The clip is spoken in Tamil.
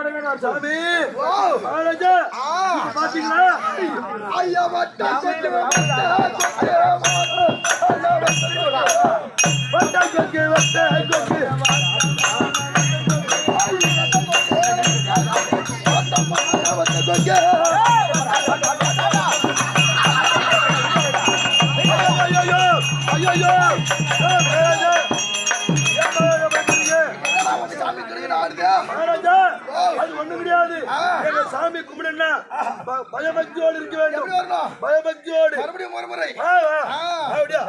சாமி மகாராஜா பாத்தீங்களா ஐயா வட்டா சாமி கும்பிடுன்னா பயபக்தியோடு இருக்க வேண்டும். பயபக்தியோடு மறுபடியும் ஒரு முறை அப்படியா